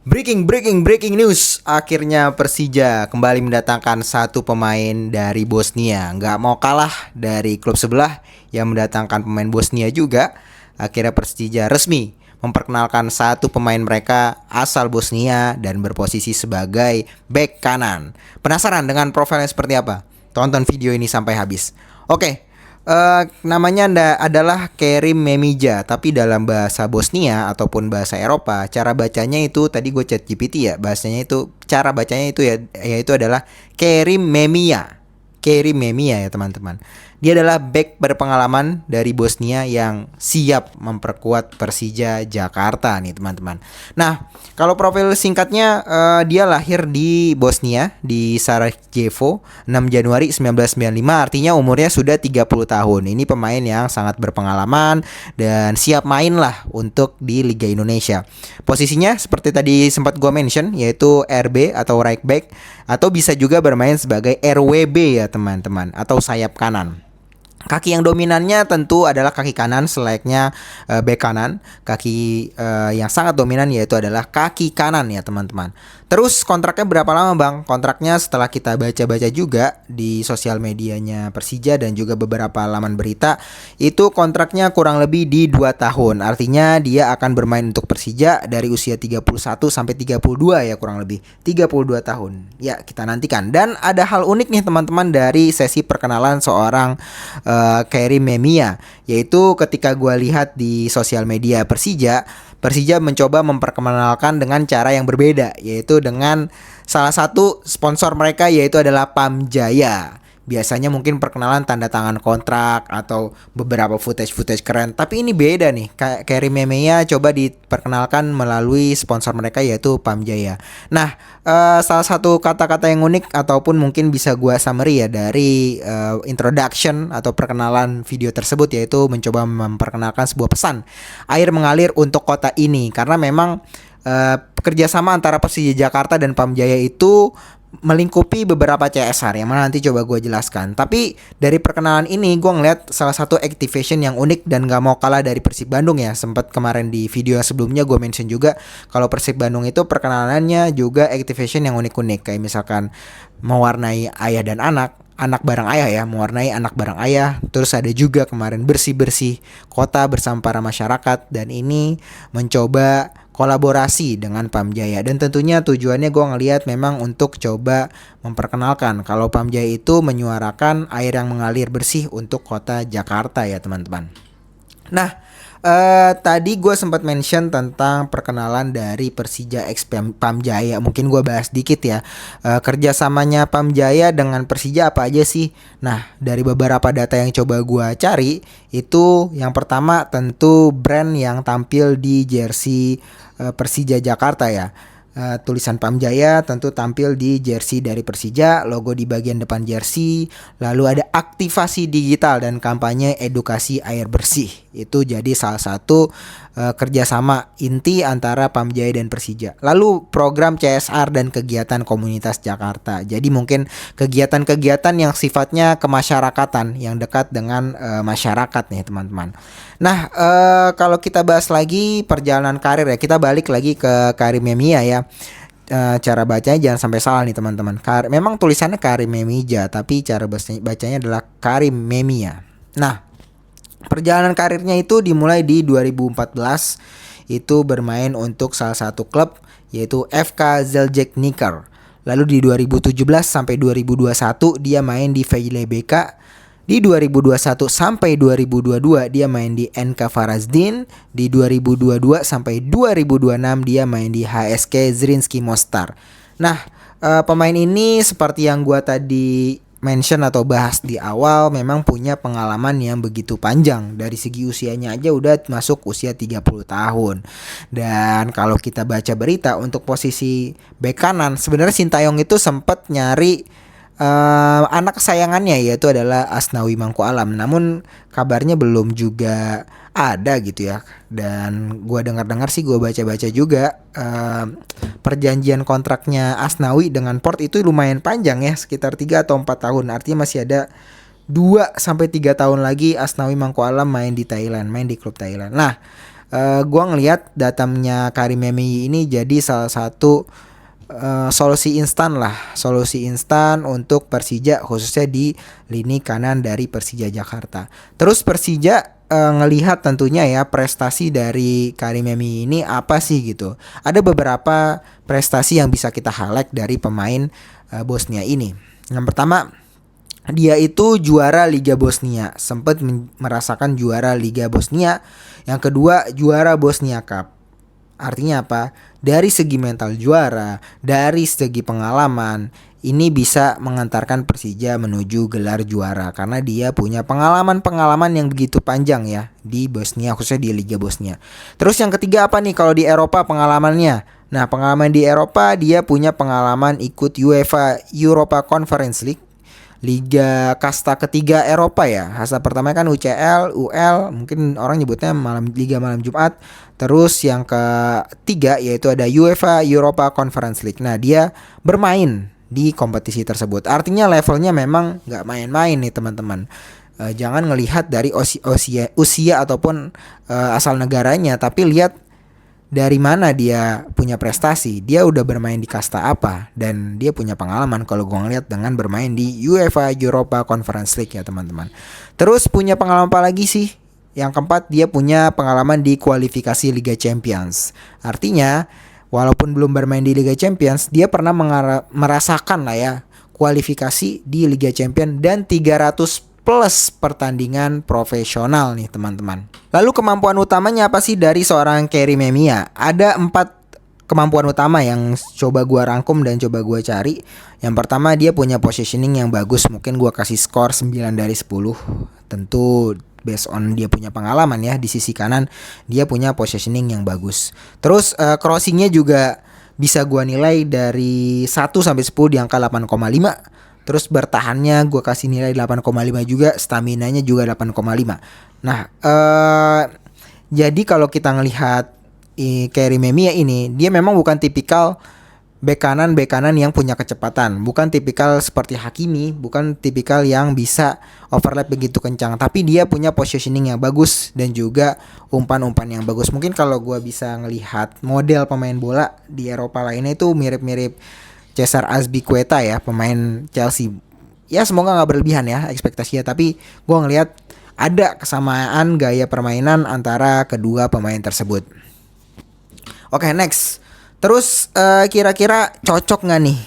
Breaking news. Akhirnya Persija kembali mendatangkan satu pemain dari Bosnia. Nggak mau kalah dari klub sebelah yang mendatangkan pemain Bosnia juga. Akhirnya Persija resmi memperkenalkan satu pemain mereka asal Bosnia dan berposisi sebagai bek kanan. Penasaran dengan profilnya seperti apa? Tonton video ini sampai habis. Oke. Namanya adalah Kerim Memija, tapi dalam bahasa Bosnia ataupun bahasa Eropa, cara bacanya itu tadi gue chat GPT ya, bahasanya itu cara bacanya itu ya, yaitu adalah Kerim Memia. Kerim Memia ya teman-teman. Dia adalah bek berpengalaman dari Bosnia yang siap memperkuat Persija Jakarta nih teman-teman. Nah, kalau profil singkatnya dia lahir di Bosnia di Sarajevo 6 Januari 1995, artinya umurnya sudah 30 tahun. Ini pemain yang sangat berpengalaman dan siap main lah untuk di Liga Indonesia. Posisinya seperti tadi sempat gue mention, yaitu RB atau right back, atau bisa juga bermain sebagai RWB ya teman-teman, atau sayap kanan. Kaki yang dominannya tentu adalah kaki kanan selayaknya bek kanan. Kaki yang sangat dominan yaitu adalah kaki kanan ya teman-teman. Terus kontraknya berapa lama bang? Kontraknya setelah kita baca-baca juga di sosial medianya Persija dan juga beberapa laman berita, itu kontraknya kurang lebih di 2 tahun. Artinya dia akan bermain untuk Persija dari usia 31 sampai 32 ya, kurang lebih 32 tahun. Ya, kita nantikan. Dan ada hal unik nih teman-teman dari sesi perkenalan seorang Kerim Memia, yaitu ketika gue lihat di sosial media Persija mencoba memperkenalkan dengan cara yang berbeda, yaitu dengan salah satu sponsor mereka yaitu adalah Pamjaya. Biasanya mungkin perkenalan tanda tangan kontrak atau beberapa footage keren. Tapi ini beda nih. Kerim Memia coba diperkenalkan melalui sponsor mereka yaitu Pamjaya. Nah, salah satu kata-kata yang unik ataupun mungkin bisa gua summary ya dari introduction atau perkenalan video tersebut, yaitu mencoba memperkenalkan sebuah pesan. Air mengalir untuk kota ini, karena memang kerjasama antara Persija Jakarta dan Pamjaya itu melingkupi beberapa CSR yang mana nanti coba gue jelaskan. Tapi dari perkenalan ini gue ngeliat salah satu activation yang unik dan gak mau kalah dari Persib Bandung ya. Sempat kemarin di video yang sebelumnya gue mention juga kalau Persib Bandung itu perkenalannya juga activation yang unik-unik. Kayak misalkan mewarnai ayah dan anak bareng ayah ya, mewarnai anak bareng ayah. Terus ada juga kemarin bersih-bersih kota bersama para masyarakat, dan ini mencoba kolaborasi dengan Pamjaya. Dan tentunya tujuannya gue ngelihat memang untuk coba memperkenalkan kalau Pamjaya itu menyuarakan air yang mengalir bersih untuk kota Jakarta ya teman-teman. Nah, tadi gue sempat mention tentang perkenalan dari Persija X Pamjaya. Mungkin gue bahas dikit ya. Kerjasamanya Pamjaya dengan Persija apa aja sih? Nah, dari beberapa data yang coba gue cari, itu yang pertama tentu brand yang tampil di jersey Persija Jakarta ya. Tulisan Pamjaya tentu tampil di jersey dari Persija, logo di bagian depan jersey, lalu ada aktivasi digital dan kampanye edukasi air bersih. Itu jadi salah satu kerjasama inti antara Pamjaya dan Persija. Lalu program CSR dan kegiatan komunitas Jakarta. Jadi mungkin kegiatan-kegiatan yang sifatnya kemasyarakatan, yang dekat dengan masyarakat nih teman-teman. Nah, kalau kita bahas lagi perjalanan karir ya, kita balik lagi ke Kerim Memia ya. Cara bacanya jangan sampai salah nih teman-teman. Memang tulisannya Kerim Memija, tapi cara bacanya adalah Kerim Memia. Nah, perjalanan karirnya itu dimulai di 2014. Itu bermain untuk salah satu klub yaitu FK Željezničar. Lalu di 2017 sampai 2021 dia main di VJBK. Di 2021 sampai 2022 dia main di NK Varaždin. Di 2022 sampai 2026 dia main di HSK Zrinski Mostar. Nah, pemain ini seperti yang gua tadi mention atau bahas di awal, memang punya pengalaman yang begitu panjang. Dari segi usianya aja udah masuk usia 30 tahun. Dan kalau kita baca berita untuk posisi bek kanan, sebenarnya Sintayong itu sempat nyari anak kesayangannya, yaitu adalah Asnawi Mangku Alam. Namun kabarnya belum juga ada gitu ya. Dan gue dengar sih, gue baca-baca juga perjanjian kontraknya Asnawi dengan Port itu lumayan panjang ya, sekitar 3 atau 4 tahun. Artinya masih ada 2 sampai 3 tahun lagi Asnawi Mangku Alam main di Thailand, main di klub Thailand. Nah, Gua ngelihat datangnya Karim Memi ini jadi salah satu solusi instan untuk Persija khususnya di lini kanan dari Persija Jakarta. Terus Persija ngelihat tentunya ya prestasi dari Karim Memi ini apa sih gitu. Ada beberapa prestasi yang bisa kita highlight dari pemain Bosnia ini. Yang pertama, dia itu juara Liga Bosnia, sempat merasakan juara Liga Bosnia. Yang kedua, juara Bosnia Cup. Artinya apa? Dari segi mental juara, dari segi pengalaman, ini bisa mengantarkan Persija menuju gelar juara karena dia punya pengalaman-pengalaman yang begitu panjang ya di Bosnia, khususnya di Liga Bosnia. Terus yang ketiga apa nih kalau di Eropa pengalamannya? Nah, pengalaman di Eropa dia punya pengalaman ikut UEFA Europa Conference League, Liga kasta ketiga Eropa ya. Kasta pertama kan UCL, UL, mungkin orang nyebutnya Liga malam Jumat. Terus yang ketiga yaitu ada UEFA Europa Conference League. Nah, dia bermain di kompetisi tersebut. Artinya levelnya memang nggak main-main nih teman-teman. Jangan ngelihat dari usia ataupun asal negaranya, tapi lihat dari mana dia punya prestasi, dia udah bermain di kasta apa, dan dia punya pengalaman kalau gue ngeliat dengan bermain di UEFA Europa Conference League ya teman-teman. Terus punya pengalaman apa lagi sih? Yang keempat, dia punya pengalaman di kualifikasi Liga Champions. Artinya walaupun belum bermain di Liga Champions, dia pernah merasakan lah ya kualifikasi di Liga Champions dan 300 plus pertandingan profesional nih teman-teman. Lalu kemampuan utamanya apa sih dari seorang Karim Memia? Ada 4 kemampuan utama yang coba gua rangkum dan coba gua cari. Yang pertama, dia punya positioning yang bagus. Mungkin gua kasih skor 9 dari 10. Tentu based on dia punya pengalaman ya di sisi kanan, dia punya positioning yang bagus. Terus crossingnya juga bisa gua nilai dari 1 sampai 10 di angka 8,5. Terus bertahannya gue kasih nilai 8,5 juga, staminanya juga 8,5. Nah, jadi kalau kita ngelihat Karim Memia ini, dia memang bukan tipikal bek kanan yang punya kecepatan, bukan tipikal seperti Hakimi, bukan tipikal yang bisa overlap begitu kencang, tapi dia punya positioning yang bagus dan juga umpan-umpan yang bagus. Mungkin kalau gue bisa ngelihat model pemain bola di Eropa lainnya itu mirip-mirip Cesar Azpilicueta ya, pemain Chelsea. Ya semoga gak berlebihan ya ekspektasinya, tapi gue ngelihat ada kesamaan gaya permainan antara kedua pemain tersebut. Oke, next. Terus kira-kira cocok gak nih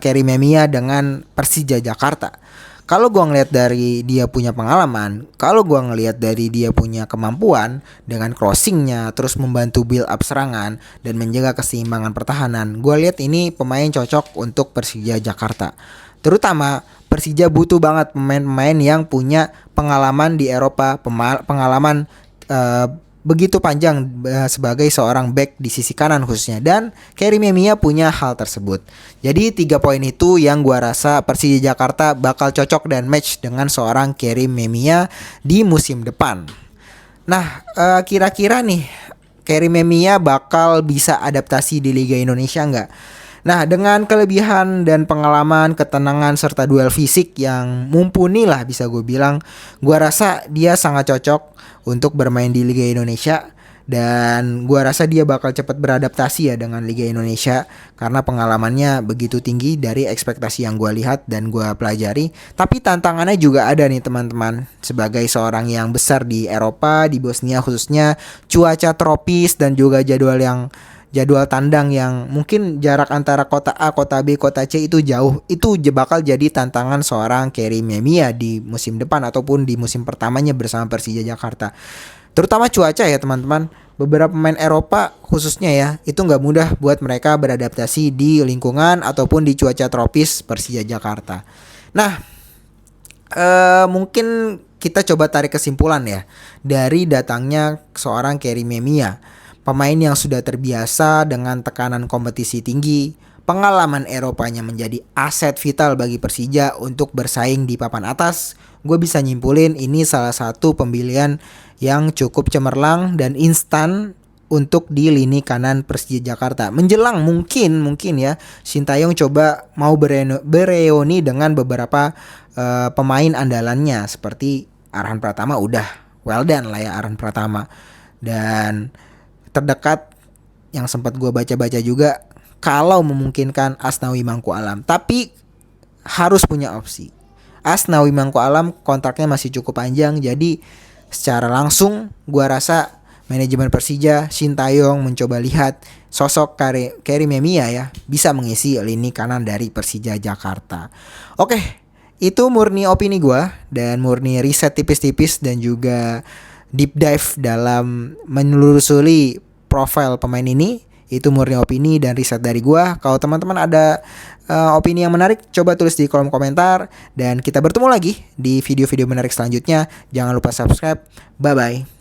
Karim Memia dengan Persija Jakarta? Kalau gue ngelihat dari dia punya pengalaman, kalau gue ngelihat dari dia punya kemampuan dengan crossingnya, terus membantu build up serangan dan menjaga keseimbangan pertahanan, gue lihat ini pemain cocok untuk Persija Jakarta. Terutama Persija butuh banget pemain-pemain yang punya pengalaman di Eropa, pengalaman begitu panjang sebagai seorang back di sisi kanan khususnya, dan Karim Memia punya hal tersebut. Jadi 3 poin itu yang gua rasa Persija Jakarta bakal cocok dan match dengan seorang Karim Memia di musim depan. Nah, kira-kira nih Karim Memia bakal bisa adaptasi di Liga Indonesia nggak? Nah, dengan kelebihan dan pengalaman, ketenangan, serta duel fisik yang mumpuni lah bisa gue bilang, gue rasa dia sangat cocok untuk bermain di Liga Indonesia. Dan gue rasa dia bakal cepat beradaptasi ya dengan Liga Indonesia, karena pengalamannya begitu tinggi dari ekspektasi yang gue lihat dan gue pelajari. Tapi tantangannya juga ada nih teman-teman. Sebagai seorang yang besar di Eropa, di Bosnia khususnya, cuaca tropis dan juga jadwal tandang yang mungkin jarak antara kota A, kota B, kota C itu jauh. Itu bakal jadi tantangan seorang Karim Memia di musim depan ataupun di musim pertamanya bersama Persija Jakarta. Terutama cuaca ya teman-teman. Beberapa pemain Eropa khususnya ya, itu gak mudah buat mereka beradaptasi di lingkungan ataupun di cuaca tropis Persija Jakarta. Nah, mungkin kita coba tarik kesimpulan ya dari datangnya seorang Karim Memia. Pemain yang sudah terbiasa dengan tekanan kompetisi tinggi, pengalaman Eropanya menjadi aset vital bagi Persija untuk bersaing di papan atas. Gue bisa nyimpulin ini salah satu pembelian yang cukup cemerlang dan instan untuk di lini kanan Persija Jakarta. Menjelang mungkin ya Sintayong coba mau bereuni dengan beberapa pemain andalannya seperti Arhan Pratama, udah well done lah ya Arhan Pratama. Dan terdekat yang sempat gue baca-baca juga, kalau memungkinkan Asnawi Mangku Alam, tapi harus punya opsi. Asnawi Mangku Alam kontraknya masih cukup panjang, jadi secara langsung gue rasa manajemen Persija, Sintayong mencoba lihat sosok Karim Memia ya bisa mengisi lini kanan dari Persija Jakarta. Oke, itu murni opini gue dan murni riset tipis-tipis dan juga deep dive dalam menelusuri profil pemain ini. Itu murni opini dan riset dari gua. Kalau teman-teman ada opini yang menarik, coba tulis di kolom komentar. Dan kita bertemu lagi di video-video menarik selanjutnya. Jangan lupa subscribe. Bye-bye.